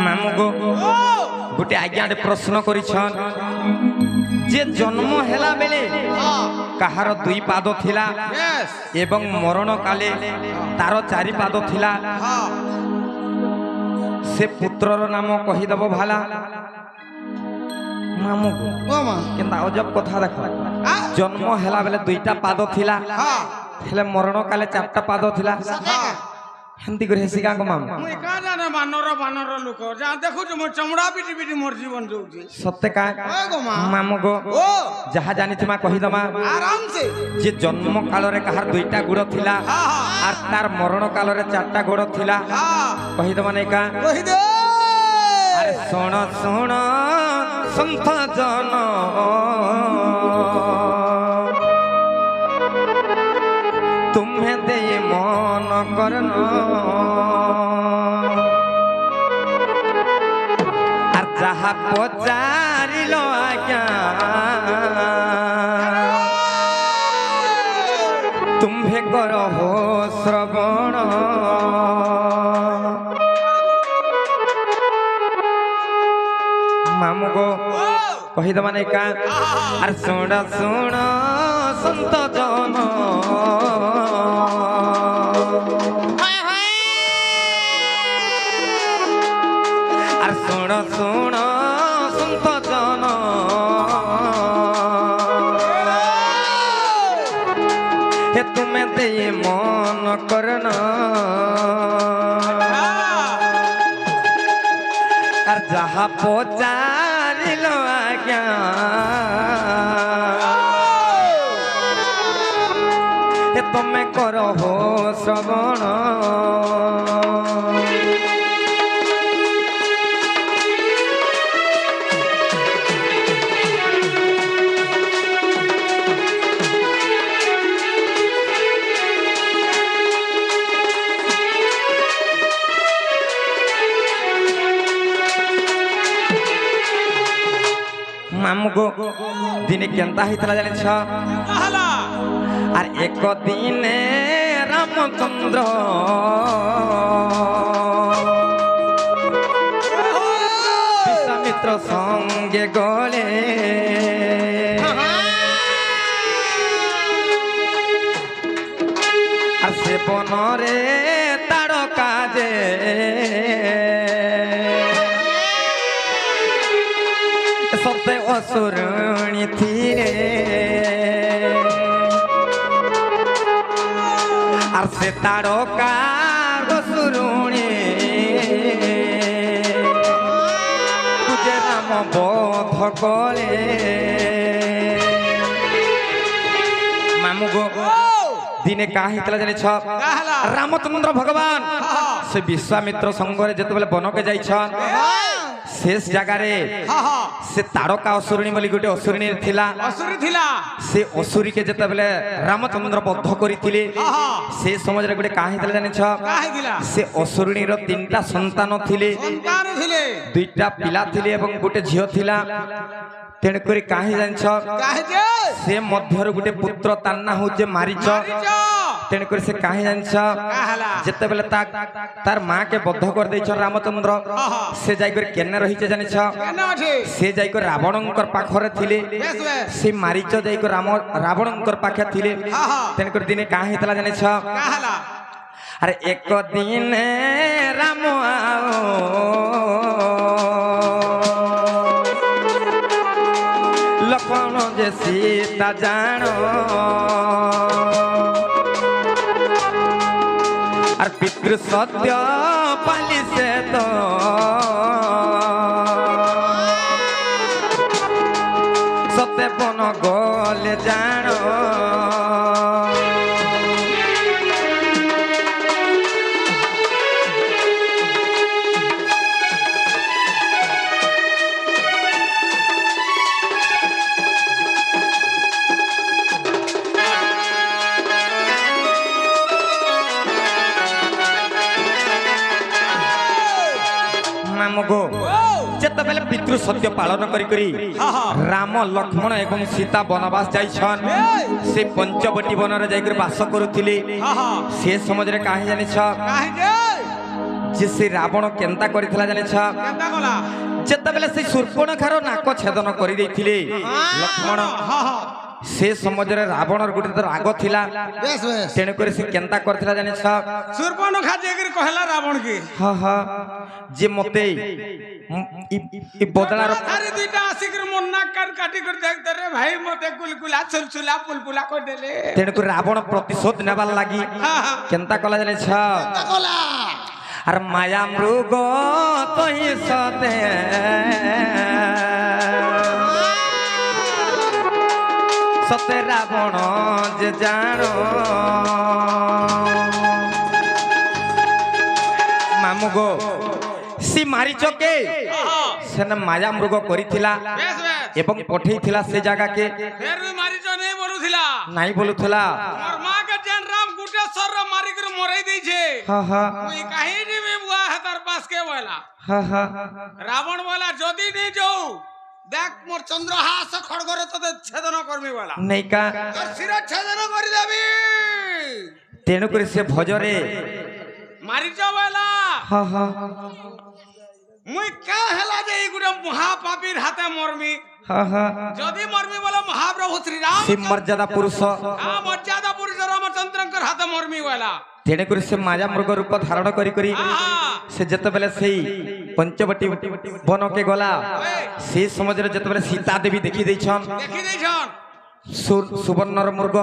मामू गो गोटे आज्ञा प्रश्न करिछन जे जन्म हेला बेले कहार दुई पाद थिला एवं मरण काले तार चारि पाद थिला से पुत्रर नाम कहीदेव भाला मामू केनता अजब कथा देख जन्म हेला बेले दुईटा पाद थिला हेले मरण काले चारटा पाद थिला हंती करे हेसी गांग माम मुई का जाने बानर बानर लोक जा देखु जे मोर चमड़ा पिटी पिटी मोर जीवन जोउची सत्य का गो मां मामू गो जहा जानि थिमा कहि दमा आराम से जे जन्म काल रे कहार दुईटा गुड़ थिला आर तार मरण काल रे चारटा गुड़ थिला कहि दमा नै का कहि दे अरे सुन सुन संत जन तुम्हें दे मन करना आर जहा पचारिलो आज्ञा तुम्हें करो हो श्रवण मामू गो कहीदमा नै का आर सुण सुण संत जन आर सुण सुण संत जन हे तुम्हें दे मन करना आर जहा पचारिलो आज्ञा हे तुम्हें करो हो श्रवण मामू गो दिने केनता हितला जाने छ आर एक दिने रामचंद्र विश्वामित्र संगे गले आर से बनरे तारका जे सत्य असुरणी थीरे आर से तारका असुरणी तुझे राम बोध कले मामू गो दिने का हितला जाने छ रामचंद्र भगवान से विश्वामित्र संगरे जते बेले बनके जाई छन शेष जगह रे से तारका असुरणी बोली गोटे असुरणी थिला से असुरी के जते बेले रामचंद्र बद्ध करिथिले से समय रे गोटे काहे थिला जानि छ से असुरणी रो तीनटा संतान थिले दुईटा पिला थिले एवं गोटे झियो थिला तेण करी काहे जानि छ से मध्य गोटे पुत्र तार ना हो जे मारिच तेण कर से काहे जानि छ जते बेले तार मां के बद्ध कर दै छ रामचंद्र से जाई कर केने रही छ जानि छ से जाई कर रावणंकर पाखरे थिले से मारिच जाई कर रावणंकर पाखे थिले तेण कर दिने काहे हितला जानि छ अरे एक दिन राम आओ लखन जे सीता जानो और पितृ सत्य पाली से तो सत्य पन गले जानो जत बेले पितृ सत्य पालन करी राम लक्ष्मण एवं सीता वनवास जाइछन से पंचवटी वन रे जाइकर वास करुथिले से समय रे काहे जानि छ যে সে রাবণ কেন্তা করিଥିଲା জানিছ কেনতা কলা যেতবেলে সেই শূর্পণখার নাক ছেদন করে দিয়েছিলে লক্ষ্মণ সে সমাজরে রাবণর গোটে তো রাগ লা বেশ বেশ তেণু করে সে কেন্তা করিଥିଲା জানিছ সুরপনখা যেগির কহলা রাবণ কি যে মতে বদলার আরে দুইটা আসিকর মন নাক কাট কাটি করে দেখতে রে ভাই মতে কুলকুলা চুলচুলা পুলপুলা কই দেলে তেণু করে রাবণ প্রতিশোধ নেবার লাগি কেন্তা কলা জানিছ কলা আর মায়া মৃগ তৈ সতে সতে রাবণ যে জাণ মামু গো সে মারিচকে সেনা মায়া মৃগ করিছিলা বেশ বেশ এবং পঠেইছিলা সে জায়গাকে ফের তুই মারিছ নেই বলুছিলা নাই বলুছিলা মোর মা কে জেন রাম গুটেশ্বর রে মারি করে মরাই দেইছে ওই কাহিনী মে বুয়া है তার পাস কে বলা রাবণ বলা যদি নি যাও দেখ মোর চন্দ্রহাস খড়গরে তোতে ছেদন করবি বলা নেইকা তোর শিরে ছেদন করে দেবি তেণু করে সে ভজরে মারিছ বলা মুই কা হেলা যে এই গুড়া মহাপাপীর হাতে মরমি যদি মরমি বলে মহাপ্রভু শ্রীরাম সে মর্যাদা পুরুষ মর্যাদা পুরুষ রামচন্দ্রঙ্কর হাতে মরমি বলা তেণু করে সে মায়া মৃগ রূপ ধারণ করি করি সে যেতবেলে সেই পঞ্চবটী বনকে গলা সেই সমাজরে যেতবেলে সীতা দেবী দেখি দেইছন দেখি দেইছন সুবর্ণর মৃগ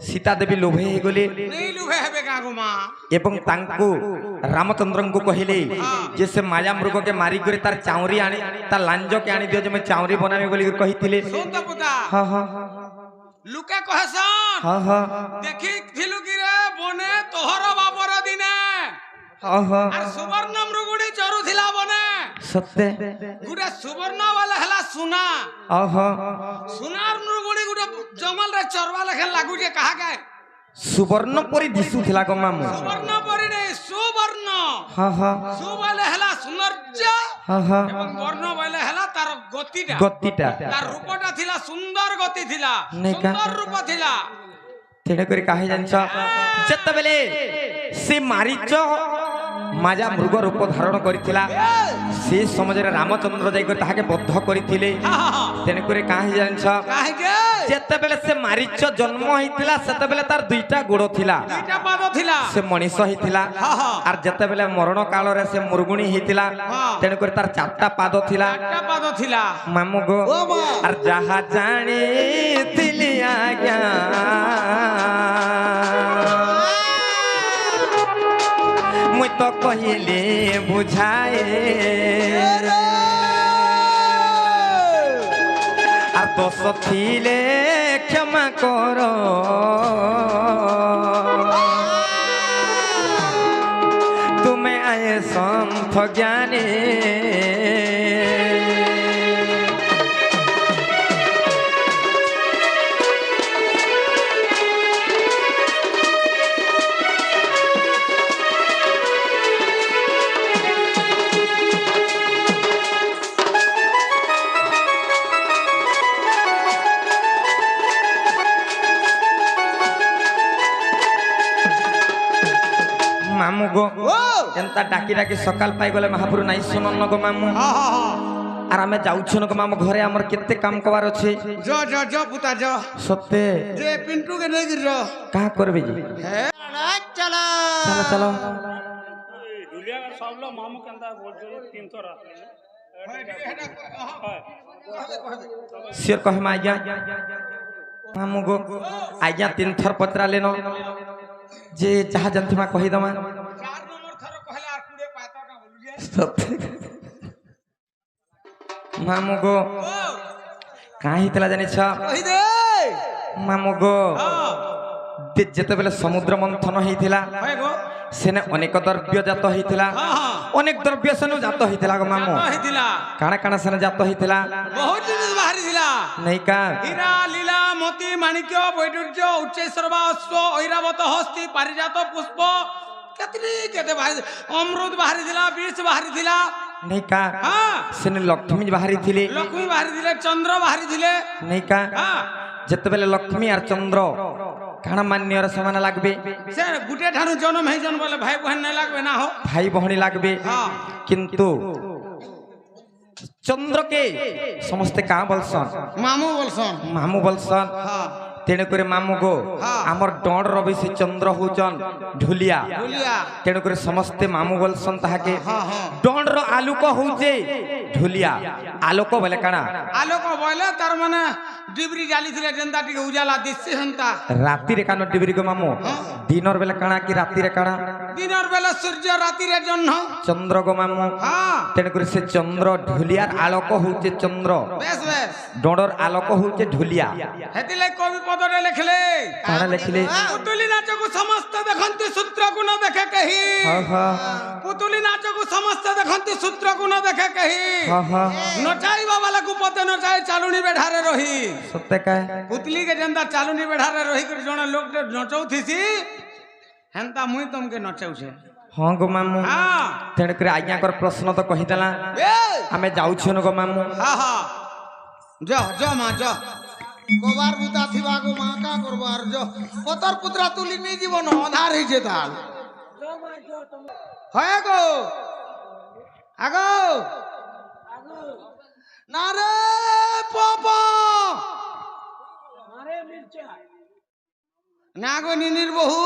সীতা দেবী লোভে গলে নেই লুভে হেবে কাগো মা এবং তাঙ্কু রামচন্দ্রଙ୍କୁ কহিলে যে সে মায়া মৃগকে মারি করে তার চাউরি আনি তার লাঞ্জকে আনি দিও যে মই চাউরি বনামি বলি কহিଥିଲେ শুন তো পুতা লুকে কহসন দেখি থিলু কি রে বনে তোহর বাপর দিনে আর সুবর্ণ মৃগুড়ি চরুথিলা বনে সত্যে গুড়ে সুবর্ণ বলে হেলা সুনা সুনার মৃগুড়ি গুড়ে জঙ্গল রে চরবা লেখে লাগুছে কাহাকে সুবর্ণ পরি দিশুଥିଲା গো মামু সুবর্ণ পরি নেই সুবর্ণ সু বলে হেলা সৌন্দর্য এবং বর্ণ বলে হেলা তার গতিটা গতিটা তার রূপটা থিলা সুন্দর গতি থিলা নেকা। সুন্দর রূপ থিলা তেণু করে কাহে জানিছ যেতবেলে সে মারিচ মাজা মৃগ রূপ ধারণ করিଥିଲା সে সমাজরে রামচন্দ্র যাই করে তাহাকে বদ্ধ করিଥିଲେ তেণু করে কাহে জানিছ কাহিকে যেতবেলে সে মারিচ জন্ম হইଥିଲା সেতবেলে তার দুইটা গোড় থিলা দুইটা পাদ থিলা সে মଣିষ হইଥିଲା আর যেতবেলে মরণ কাଳରେ সে মুরগুণী হইଥିଲା তেণু করে তার চারটা পাদ থিলা একটা পাদ থিলা মামু গো আর যাহা জানিଥିଲି আজ্ঞা মুই তো কহিলে বুঝায়ে আর দোষ থিলে ক্ষমা কর তুমি আয়ে সন্থ জ্ঞানে মামু গো এন্তা ডাকি ডাকি সকাল পাই গলে মহাপুর নাই শুনন গো মামু আর আমি যাউছন গো মামু ঘরে আমার কেতে কাম কবার আছে জ পুতা জ সত্যি যে পিন্টু কে নেই গির কাহা করবে জি চলো চলো চলো দুলিয়া সব লোক মামু কেনতা বলছো 300 রাত সিওর কহে মা আজ্ঞা মামু গো আজ্ঞা 3 থর পত্রা লেনো যে যাহা জানথিমা কহি দমা 4 নম্বর থর কহলা আর কুড়ে পাতা কা বলু যে সত্যি মামু গো কাহি তেলা জানিছ কহি দে মামু গো যেতেবেলে সমুদ্র মন্থন হইଥିଲା হয় গো সেনে অনেক দ্রব্য জাত হইଥିଲା অনেক দ্রব্য সেনে জাত হইଥିଲା গো মামু কহিদিলা কাଣା কাଣା সেনে জাত হইଥିଲା বহুত জিনিস বাহারি দিলা নেইকা হীরা লীলা মতি মাণিক্য বৈডুর্য উচ্চৈসর্বা অশ্ব ঐরাবত হস্তি পারিজাত পুষ্প কেতে বাহারি অমৃত বাহারি দিলা বিষ বাহারি দিলা নেইকা হ্যাঁ সেনে লক্ষ্মী বাহারি থিলে লক্ষ্মী বাহারি দিলে চন্দ্র বাহারি দিলে নেইকা হ্যাঁ যেতেবেলে লক্ষ্মী আর চন্দ্র কাଣା মান্যর সমান লাগবে সে গুটে ঠানু জন্ম হয়েছন বলে ভাই বহন নাই লাগবে না হো ভাই ভଉଣୀ লাগবে হ্যাঁ কিন্তু চন্দ্রকে সমস্তে কাঁ বলসন মামু বলছন মামু বলসন হ্যাঁ তেণুকরি মামু গো হ্যাঁ। আমার ডর রবি সে চন্দ্র হউচন ঢুলিয়া ঢুলিয়া তেণুকরি সমস্তে মামু বলসন তাহাকে হ্যাঁ হ্যাঁ ডর আলোক হউছে ঢুলিয়া আলোক বলে কাଣା আলোক বলে তার মানে ডিবরি জালিছিলে যেন্তা টিকে উজালা দিচ্ছে হেন্তা রাতিরে কানো ডিবরি গো মামু দিনর বেলা কাଣା কি রাতিরে কাଣା দিনের বেলা সূর্য রাতির জন্য চন্দ্র গো মামু হ্যাঁ তেণুকরি সে চন্দ্র ঢুলিয়ার আলোক হউছে চন্দ্র বেশ বেশ ডর আলোক হউছে ঢুলিয়া হেতিলে কবি পদরে লেখলে কাଣା লেখিলে পুতুলি নাচকু সমস্ত দেখন্তি সূত্রকু ন দেখে কহি হ্যাঁ হ্যাঁ পুতুলি নাচকু সমস্ত দেখন্তি সূত্রকু ন দেখে কহি হ্যাঁ হ্যাঁ নচাইবা বালাকু পতে নচাই চালুনি বেঢ়ারে রহি সত্যি কায় পুতলি के जेंदा चालुनी बेढ़ारे रही कर जण लोग नचौथिसी हेंता मुई तुमके नचौछे ହଁ ଗୋ ମାମୁଁ हां ତେଣୁକରି ଆଜ୍ଞାଙ୍କର ପ୍ରଶ୍ନ ତ କହିଦେଲା ए ଆମେ ଯାଉଛୁ ଗୋ ମାମୁଁ हां हां जा जा मां जा কবার বুতা থিবা গো মা কা করবার যো পতর পুত্রা তুলি নি জীবন অধার হইছে তাল হয় গো আগো না রে পাপা না গো নিনির বহু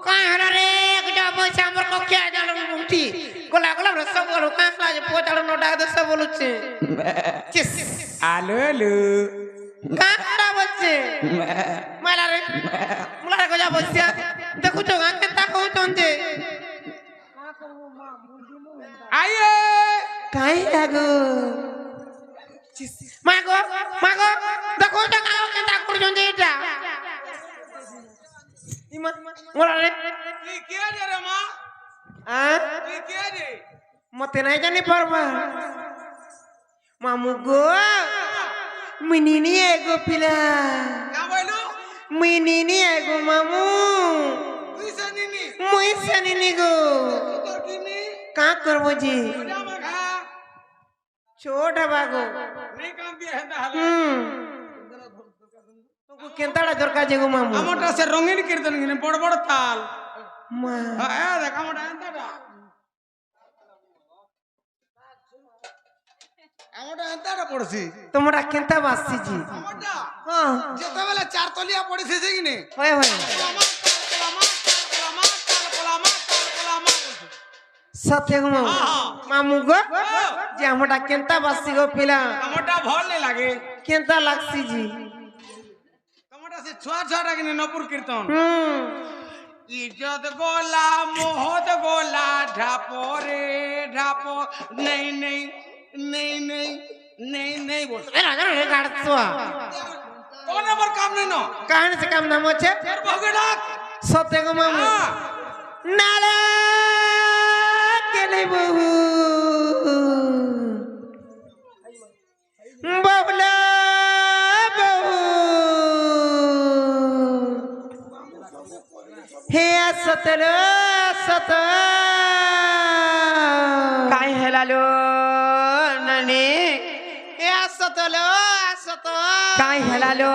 কাহরা রে গটা পয়সা আমার কক্ষে আইলো মুঠি গোলা গোলা রস বলো কাহলা যে পোতাড় নটা দশ বলুছে চিস আলো লো কাহরা বলছে মালা রে মুলা গজা বসিয়া দেখো তো গাকে তা কইতন যে আইয়ে কাই লাগো মাগো মাগো দেখো তো গাকে তা করছন যে এটা ইমা মুলা রে তুই কে রে মা আ তুই কে রে মতে নাই জানি পারবা মামু গো মিনিনি এগো পিলা কা বইলো মিনিনি এগো মামু তুই সনিনি মুই সানিনি গো তোর কিনি কা করবো জি ওটা মাখা ছোট বাগো नहीं काम दिया है हाले তোকে কেনতাড়া দরকার যে গো মামু আমটা সে রঙিন কীর্তন কিনে বড় বড় তাল মা হ্যাঁ দেখ আমটা এন্তাটা আমটা এন্তাটা পড়ছি তোমরা কেনতা বাসছি জি আমটা হ্যাঁ যেতবেলে চার তলিয়া পড়িছে সে কিনে হয় হয় সত্যি গো মামু মামু গো যে আমরা কেনতা বাসছি গো পিলা আমটা ভাল नहीं लागे কেনতা লাগছি জি আমটা সে ছোয়া ছোয়াটা কিনে নপুর কীর্তন হুম इज्जत गोला मोहत गोला ढापो रे ढापो नहीं नहीं नहीं नहीं नहीं नहीं बोल এরা জানো রে গাড়ছুয়া कौन नंबर काम नहीं नो কাহিনী সে কাম নাম আছে तेरे भगड़ा সত্যি গো মামু हाँ নালা কেলে বহু বহুলা বহু হে সতর সত কাই হেলালো নানি হে সতল সত কাই হেলালো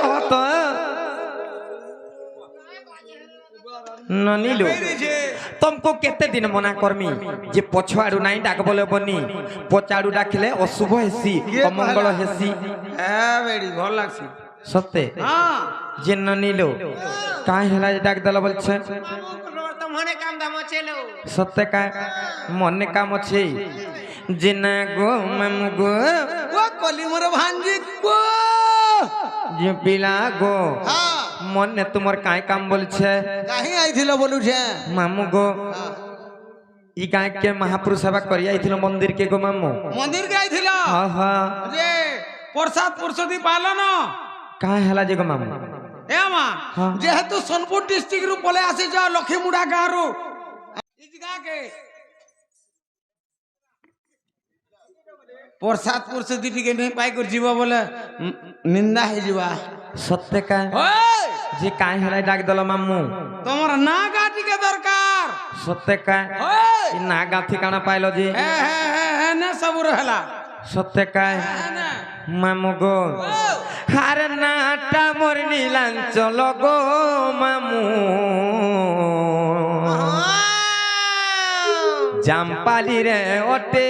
হত ননিলো तुमको केते दिन मना करमी जे पछाड़ू नहीं डाक बोले बनी पछाड़ू डाकिले अशुभ हेसी अमंगल हेसी है बेड़ी भल लागसी सत्य हाँ जे ननिलो काहे हेला जे डाक दला बोलछे तुम्हारे काम दाम चलो सत्य का मने काम अछि जे ना गो मामू गो ও কলি মোর ভাঞ্জি গো जे पिला गो হ্যাঁ मने तुमर काय काम बोलछे কাহি আইছিল বলুছে मामू गो ई गाय के महापुरुष सेवा करिया आइथिलो मंदिर के गो मामू मंदिर गई थिला हां हां जे प्रसाद पुरुषोत्तम पालन काहे हेला जे गो मामू ए मां हाँ। जेहेतु सोनपुर डिस्ट्रिक्ट रु पले आसी जा लखीमुड़ा गाँव रु इ जगह के प्रसाद पुरुषोत्तम टिके नहीं पाई कर जीवा बोले निंदा है जीवा सत्य का ओए जे काहे हेला डाक दला मामू तुम्हारा ना गाटी के दरकार सत्य का ओए ई नागा ठिकाना पाइलो जी है ने सब रहला সত্যি কায় মামু গো আরে নাটা মোর নীলাঞ্চল গো মামু জামপালি রে ওটে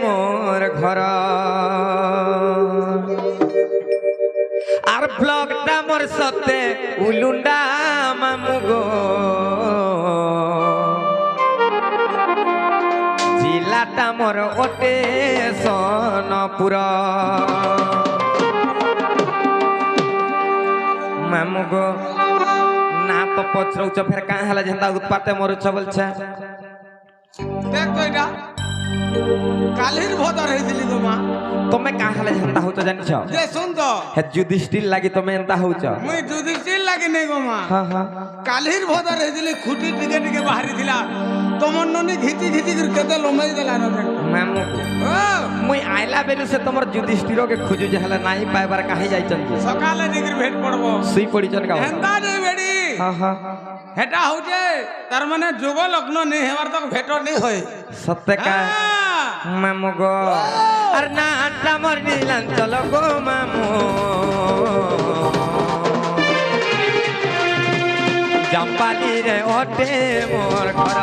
মোর ঘর আর ব্লগটা মোর সতে উলুন্ডা মামু গো জিলাটা মোর ওটে সোনপুর মামু গো না তো পচরৌছ ফের কাঁ হেলা যেন্তা উৎপাতে মরুছ বলছে দেখ তো এটা কালির ভদর হইছিলি গো মা তুমি কাঁ হেলা যেন্তা হউছ জানিছ যে শুন তো হে যুধিষ্ঠির লাগি তুমি এন্তা হউছ মুই যুধিষ্ঠির লাগি নাই গো মা হ্যাঁ হ্যাঁ কালির ভদর হইছিলি খুঁটি টিকে টিকে বাহারি ছিলা তোমার ননি ঘিচি ঘিচি করে কেতে লম্বাই দেলা না দেখ মামু ও মুই আইলা বেলু সে তোমার যুধিষ্ঠিরকে খুঁজু যে হেলা নাই পাইবার কাহি যাইছন যে সকালে ডিগ্রি ভেট পড়বো সুই পড়িছন গাও হেন্দা নেই বেড়ি হ্যাঁ হ্যাঁ হেটা হউছে তার মানে যোগ লগ্ন নেই হেবার তক ভেট নেই হয় সত্য কা মামু গো আর না আটটা মোর নীলাঞ্চল গো মামু জাম্পালি রে ওটে মোর ঘর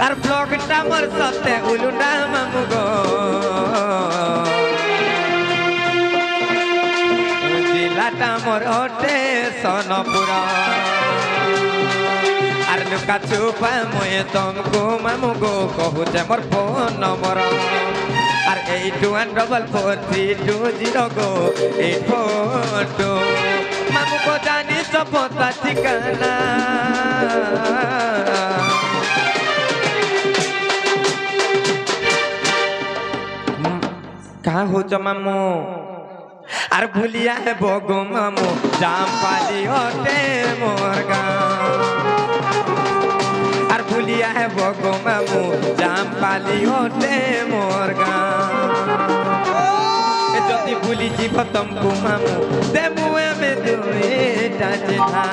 আর ব্লগটা মোর সতে উলুন্ডা মামু গো জিলাটা মোর ওটে সোনপুর আর লুকা চুপা মুয়ে তমকু মামু গো কহুছে মোর ফোন নম্বর আর 814432 গো 842 মামু গো জানি সপতা ঠিকানা कहाँ हो च मामू আর ভুলিয়া হে বগো মামু জামপালি ওটে মোর গাঁও আর ভুলিয়া হে বগো মামু জামপালি ওটে মোর গাঁও যদি ভুলি যাব তমকু মামু দেবু আমি দুইটা চিহ্না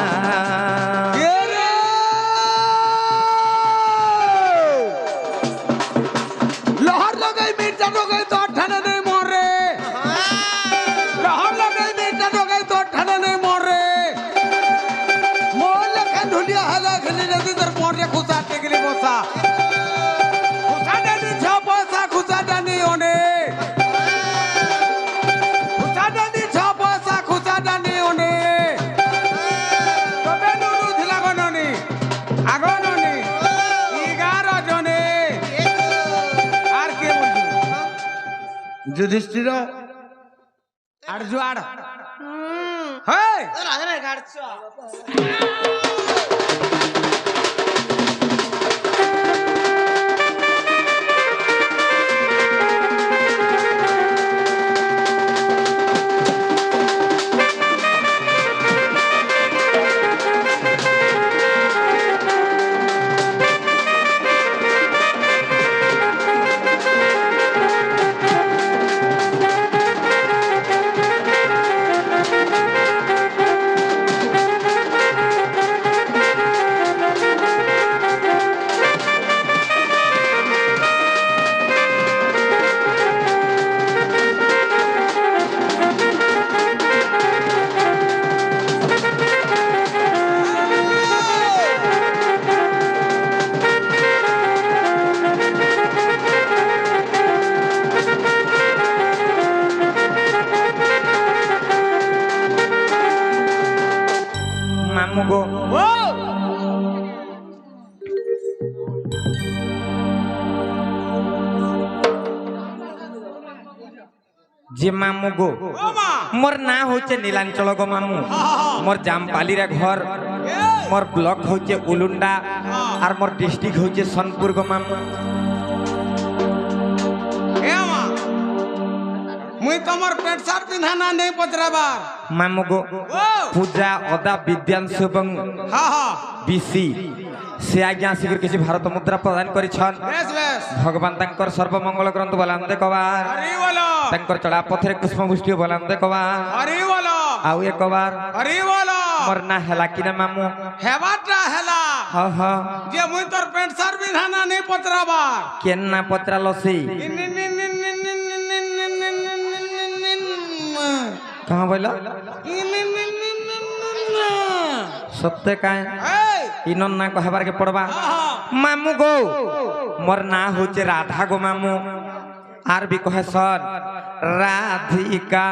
লহর লগাই মির্জা লগাই তোর ঠানে নেই মরে লহর লগাই মির্জা লগাই তোর ঠানে নেই মরে মোর লেখা ধুলিয়া হালা খেলি নদী তোর মরে খুশা টেকলি বসা খুশা ডানি ছ পয়সা খুশা ডানি ওনে খুশা ডানি ছ পয়সা খুশা ডানি ওনে তবে নুনু ধিলা গননি আগননি 11 জনে আর কে বলছো যুধিষ্ঠির আর জুয়ার হেই রাজনে গাড়ছ মামু গো ও যে মামু গো ও মা মোর না হচ্ছে নীলাঞ্চল গো মামু মোর জামপালি রে ঘর মোর ব্লক হচ্ছে উলুন্ডা আর মোর ডিস্ট্রিক্ট হচ্ছে সোনপুর গো মামু এ মা মুই তোমার পেট সার পিন্ধানা নেই পচরাবার মামু গো ও পূজা অদা বিদ্যাংশু এবং হা হা বিসি সে আজ্ঞা আসিকি কিছু ভারত মুদ্রা প্রদান করেছন বেশ বেশ ভগবান তাঙ্কর সর্বমঙ্গল গ্রন্থ বলান্তে কবার হরি বলো তাঙ্কর চড়া পথরে পুষ্পবৃষ্টি বলান্তে কবার হরি বলো আউ এ কবার হরি বলো মোর না হেলা কিনা মামু হেবাটা হেলা হ হ যে মুই তোর পেট পেটসার বিধানা নেই পত্রাবার কেন না পত্রা লসি कहाँ बोला सत्य का इनन ना कहबार के पड़बा मामू गो मोर ना होचे राधा गो मामू आर भी कहे सर राधिका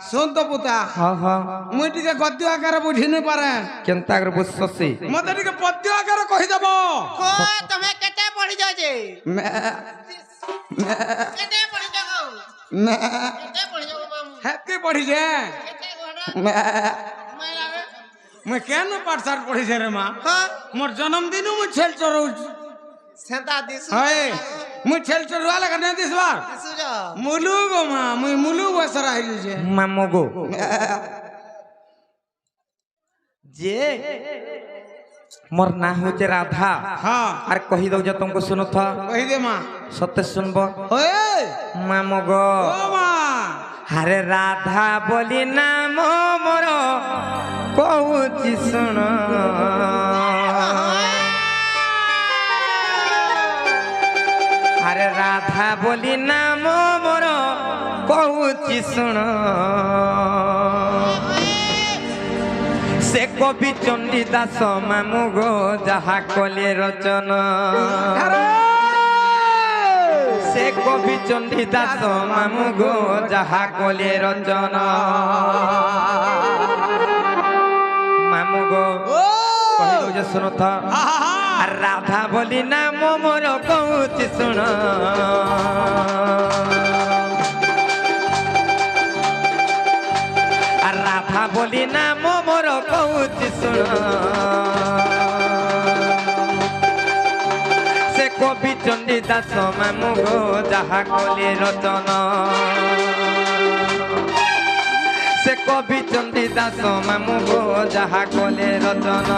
শুন তো পুতা हाँ हाँ মুই টিকে গদ্য আকারে বুঝি নি পারে केनता अगर बुझससी মতে টিকে পদ্য আকারে কহি দেব को तुम्हें केते पड़ी जाजे केते पड़ी जागो केते पड़ी जागो मामू হেতে পড়িছে केते घोड़ा मैं लागे মুই কেন পাঠশালা পড়িছে রে মা हां মোর জন্মদিনও মুই ছেল চরউছ सेंता दिस হয় মুই ছেল চরুয়া লাগা না দিসবার सुजा মুলু গো মা মুই মুলু বসর আইলিছে मामू गो जे मोर ना होचे राधा হ্যাঁ आर कही दो जो तुमको सुनो था কহি দে মা सत्य सुनबो ওই मामू गो ও মা हरे राधा बोली नाम मोर कहुची सुन हरे राधा बोली नाम मोर कहुची सुन से कवि चंडी दास मामू गो जहा कले रचन से कवि चंडी दास मामू गो जहा कले रचन मामू गो कहिलो जे सुनो था राधा बोली नाम मोर कहूची सुन राधा बोली नाम मोर कहूची सुन से कवि चंडी दास मामू गो जहा कले रचन से कवि चंडी दास मामू गो जहा कले रचन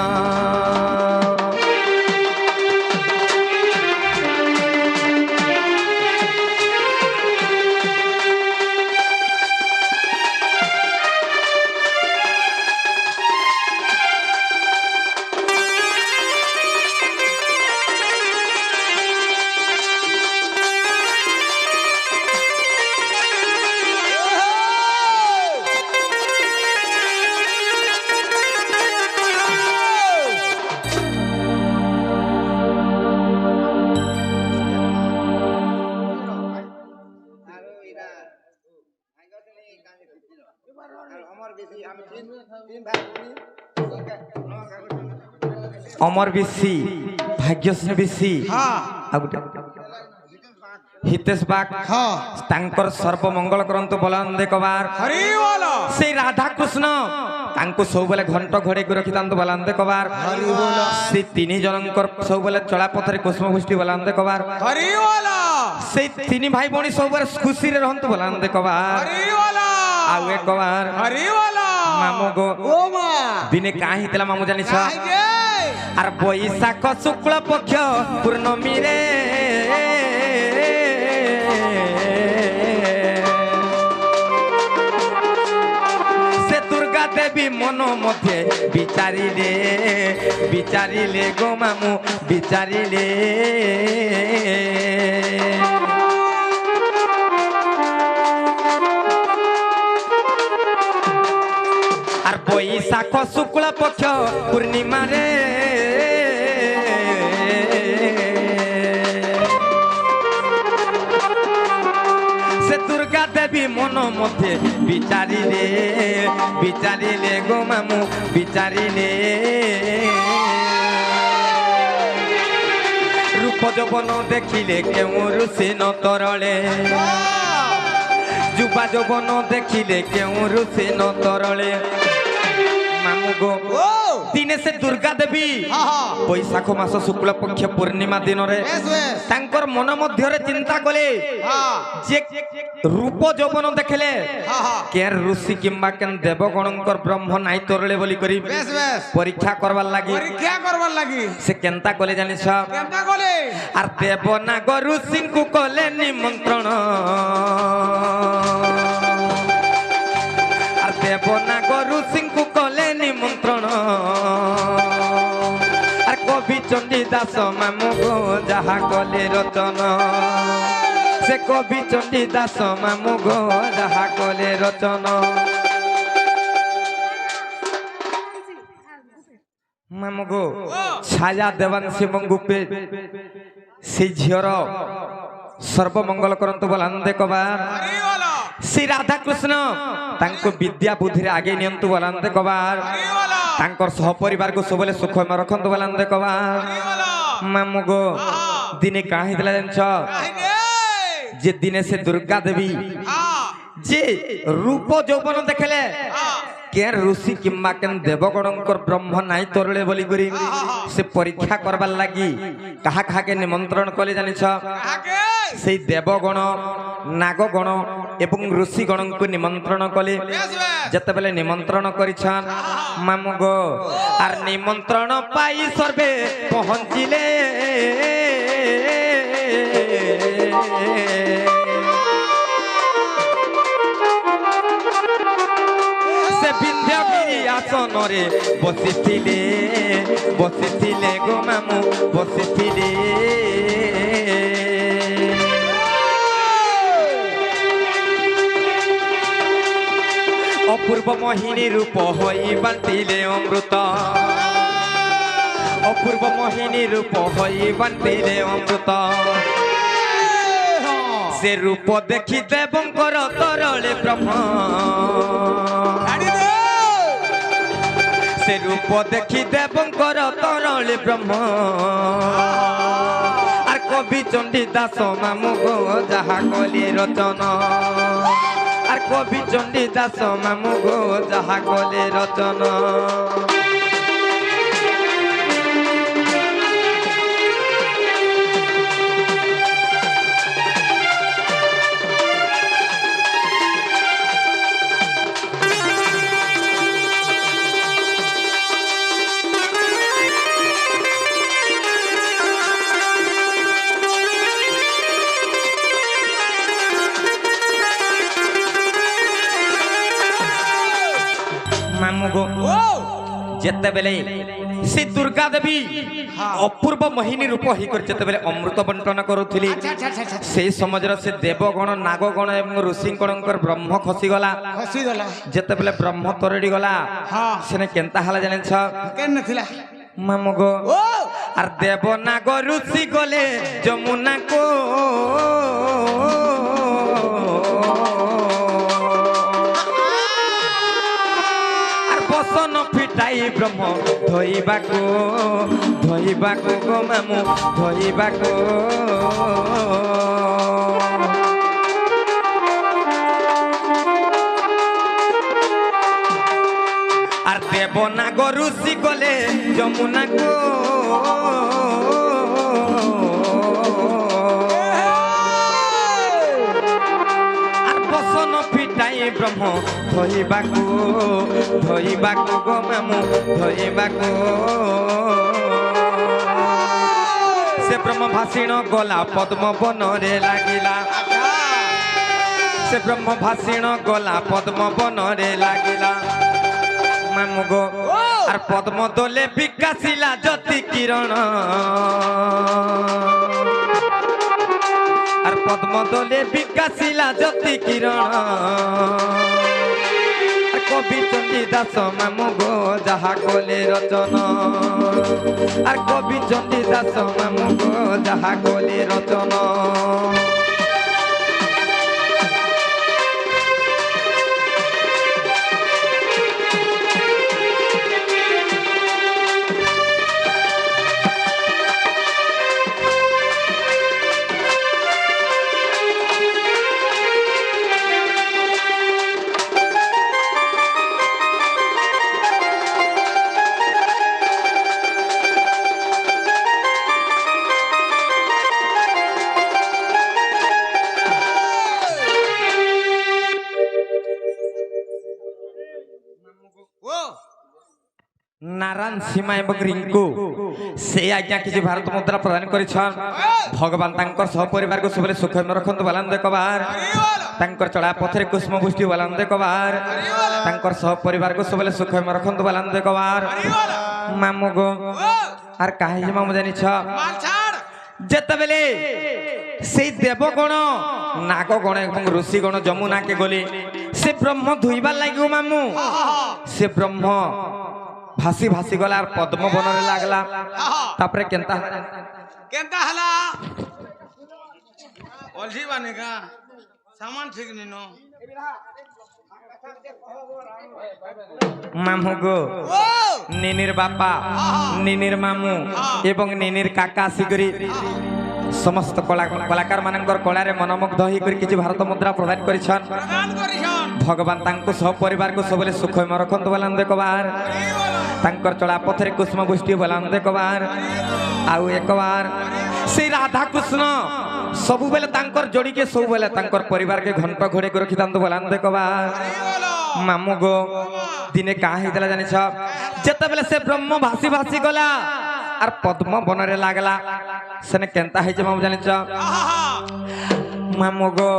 अमर बिसी भाग्यश्री बिसी हितेश बाग तांकर सर्वमंगल करंतु बलंदे कबार হরি বল से राधा कृष्ण तांको सब बेले घंट घोड़े को रखी तांतो बलंदे कबार से तीन जनकर सब बेले चला पथरे कुसुम गोष्ठी बलंदे कबार হরি বল से तीन भाई भौणी सब बेले खुशी रे रहंतु बलंदे कबार হরি বল आउ एक कबार হরি বল मामू गो ও মা दिने काहे हितला मामू जानी छ আইগে आर बैशाख शुक्ल पक्ष पूर्णमी रे से दुर्गा देवी मन मध्य विचारिले गो मामू विचारिले आर बैशाख शुक्ल पक्ष पूर्णिमा रे से दुर्गा देवी मन मध्य विचारिले गो मामू विचारिले रूप जौवन देखिले केउ ऋषि न तरले जुबा जौवन देखिले केउ ऋषि न तरले मामू गो दिने से दुर्गा देवी बैशाख मास शुक्ल पक्ष पूर्णिमा दिन रे तांकर मन मध्य रे चिंता कले जे रूप जौवन देखले के ऋषि किंबा केन देवगणकर ब्रह्म नाई तरले बोली करी परीक्षा करवार लागी পরীক্ষা করবার লাগি से केनता कले जानि छ কেমটা কলে आर देवनाग ऋषि को कले निमंत्रण आर देवनाग ऋषि को कले निमंत्रण आर कवि चंडी দাস মামু গো যাহা কলে রচন সে কবি চণ্ডী দাস মামু গো যাহা কলে রচন মামু গো ছায়া দেবাংশী মঙ্গুপে সেই ঝিওর সর্বমঙ্গল করন্তু বলান্দে কবার শ্রী রাধা কৃষ্ণ তাঙ্কু বিদ্যা বুদ্ধিরে আগে নিয়ন্তু বলান্দে কবার তাঙ্কর সহপরিবার কো সবলে সুখময় রখন্তু বলান্দে কবার মামু গো দিনে কাঁ হিতলা জানছ যে দিনে সে দুর্গা দেবী যে রূপ যৌবন দেখলে কেন ঋষি কিংবা কেন দেবগণঙ্কর ব্রহ্ম নাই তরলে বলি করি সে পরীক্ষা করবার লাগি কাহা কাহাকে নিমন্ত্রণ কলে জানিছ সেই দেবগণ নাগগণ এবং ঋষিগণଙ୍କୁ নিমন্ত্রণ কলে যেতবেলে নিমন্ত্রণ করিছন মামু গো আর নিমন্ত্রণ পাই সর্বে পৌঁছিলে সে বিন্ধ্যাগিরি আসনরে বসিছিলে গো মামু বসিছিলে অপূর্ব মোহিনী রূপ হই বান্তিলে অমৃত অপূর্ব মোহিনী রূপ হই বান্তিলে অমৃত সে রূপ দেখি দেবঙ্কর তরলে ব্রহ্ম সে রূপ দেখি দেবঙ্কর তরলে ব্রহ্ম আর কবি চণ্ডী দাস মামু গো যাহা কলি রচন আর কবি চণ্ডী দাস মামু গো যাহা কলি রচন যেতবেলে সে দুর্গা দেবী অপূর্ব মোহিনী রূপ হইকর যেতবেলে অমৃত বন্টন করুথিলি সেই সমাজর সে দেবগণ নাগগণ এবং ঋষিগণঙ্কর ব্রহ্ম খসিগলা যেতবেলে ব্রহ্ম তরড়ি গলা সেনে কেনতা হালা জানিছ মামু গো আর দেব নাগ ঋষি গলে যমুনা কো বসন ফিটাই ব্রহ্ম ধইবাকো গো মামু ধইবাকো আর দেব নাগ ঋষি গলে যমুনা কো ব্রহ্ম ধইবাকো গো মামু ধইবাকো সে ব্রহ্ম ভাষিণ গলা পদ্ম বনরে লাগিলা সে ব্রহ্ম ভাষিণ গলা পদ্ম বনরে লাগিলা মামু গো আর পদ্ম দোলে বিকাশিলা জ্যোতি কিরণ আর পদ্ম দোলে বিকাশিলা জ্যোতি কিরণ কবি চণ্ডী দাস মামু গো যাহা কলে রচন আর কবি চণ্ডী দাস মামু গো যাহা কলে রচন নারায়ণ সীমা এবং রিঙ্কু সে আজ্ঞা কিছু ভারত মুদ্রা প্রদান করেছেন ভগবান তাঙ্কর সহপরিবার সবলে সুখময় রখন্তু বলান্দে কবার তাঙ্কর চড়া পথরে কুষ্ম পুষ্টি বলান্দে কবার তাঙ্কর সহপরিবার সবলে সুখময় রখন্তু বলান্দে কবার মামু গো আর কাহি যে মামু জানিছ মাল ছাড় যেতবেলে সেই দেবগণ নাগগণ এবং ঋষিগণ যমুনাকে গলে সে ব্রহ্ম ধুইবার লাগিও মামু সে ব্রহ্ম ভাসি ভাসি গলা আর পদ্ম বনরে লাগলা তারপরে কেনতা কেনতা হলা অলছি বানে কা সামান ঠিক নিনো মামু গো ও নিনির বাপা নিনির মামু এবং নিনির কাকা আসিকরি সমস্ত কলাকার মানঙ্কর কলারে মনোমুগ্ধ হইকরি কিছু ভারত মুদ্রা প্রদান করিছন প্রদান করিছন ভগবান তাঙ্কু সহ পরিবারକୁ ସବୁବେଳେ ସୁଖମୟ ରଖନ୍ତୁ ବୋଲାନ୍ ଦେଖବାର ତାଙ୍କର ଚଳା ପଥରେ କୁଷ୍ମ ବୃଷ୍ଟି ବୋଲାନ୍ ଦେଖବାର ଆଉ ଏକବାର ସେଇ ରାଧା କୃଷ୍ଣ ସବୁବେଳେ ତାଙ୍କର ଯୋଡ଼ିକେ ସବୁବେଳେ ତାଙ୍କର ପରିବାରକେ ଘଣ୍ଟ ଘୋଡ଼େଇକି ରଖିଥାନ୍ତୁ ବୋଲାନ୍ ଦେଖବାର ମାମୁ ଗୋ ଦିନେ କାଁ ହେଇଥିଲା ଜାଣିଛ ଯେତେବେଳେ ସେ ବ୍ରହ୍ମ ଭାସି ଭାସି ଗଲା আর পদ্ম বনরে লাগলা সেনে কেনতা হয়েছে মামু জানিছ মামু গো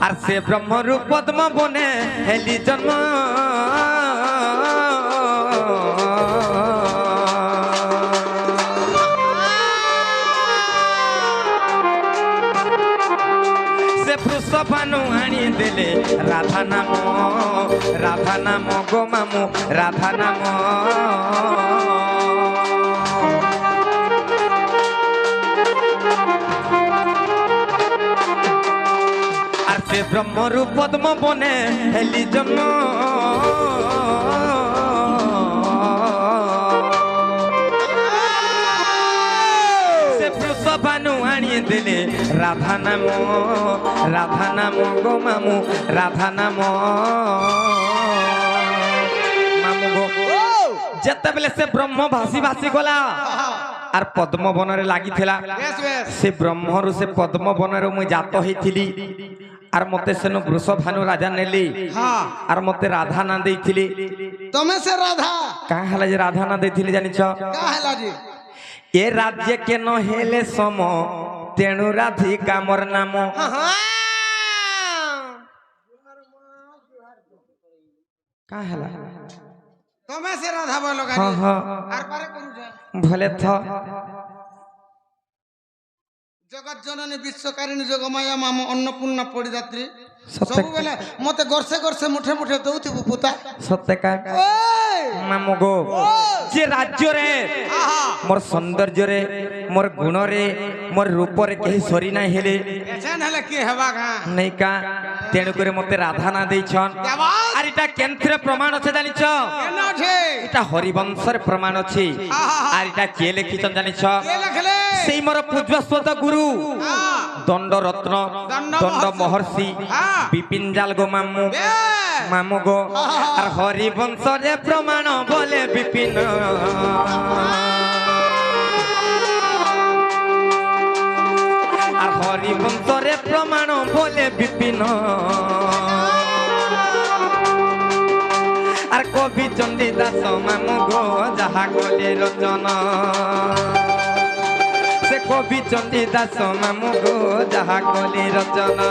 আর সে ব্রহ্মরূপ পদ্ম বনে হেলি জন্ম সে বৃষভানু আনি দেলে রাধা নাম গো মামু রাধা নাম সে ব্রহ্মরূপ পদ্ম বনে হেলি জন্ম সে বৃষভানু আনিয়ে দিলে রাধা নাম গো মামু রাধা নাম মামু গো যেতবেলে সে ব্রহ্ম ভাসি ভাসি গলা আর পদ্ম বনরে লাগিଥିଲା সে ব্রহ্মরু সে পদ্ম বনরে মুই জাত হইছিলি আর মতে সেন বৃষভানু রাজা নেলি আর মতে রাধা না দেইছিলি তুমি সে রাধা কা হলা যে রাধা না দেইছিলি জানিছ কা হেলা জি এ রাজ্য কেন হেলে সম তেণু রাধিকা মোর নাম কা হলা তুমি সে রাধা বলো গানি हाँ हाँ আর পারে করুছ भले थ জগৎ জননী বিশ্বকারিণী যোগমায়া মাম অন্নপূর্ণা পরিদাত্রী সত্য ସବୁବେଳେ মতে গর্ষে গর্ষে মুঠে মুঠে দৌথিবু পুতা সত্য কা ওই মামু গো যে রাজ্যরে মোর সৌন্দর্যরে মোর গুণরে মোর রূপরে কেহি সরি নাই হেলে এছেন হলে কি হেবা গা নাই কা তেণু করে মতে রাধা না দেইছন আর এটা কেন্দ্রে প্রমাণ আছে জানিছ কেন আছে এটা হরিবংশের প্রমাণ আছে আর এটা কে লিখিছন জানিছ কে লেখলে সেই মোর পূজ্যস্বত গুরু দণ্ডরত্ন দণ্ড মহর্ষি বিপিনজাল গো মামু মামু গো আর হরিবংশরে প্রমাণ বলে বিপিন আর হরিবংশরে প্রমাণ বলে বিপিন আর কবি চণ্ডীদাস মামু গো যাহা কলে রচনা সে কবি চণ্ডীদাস মামু গো যাহা কলে রচনা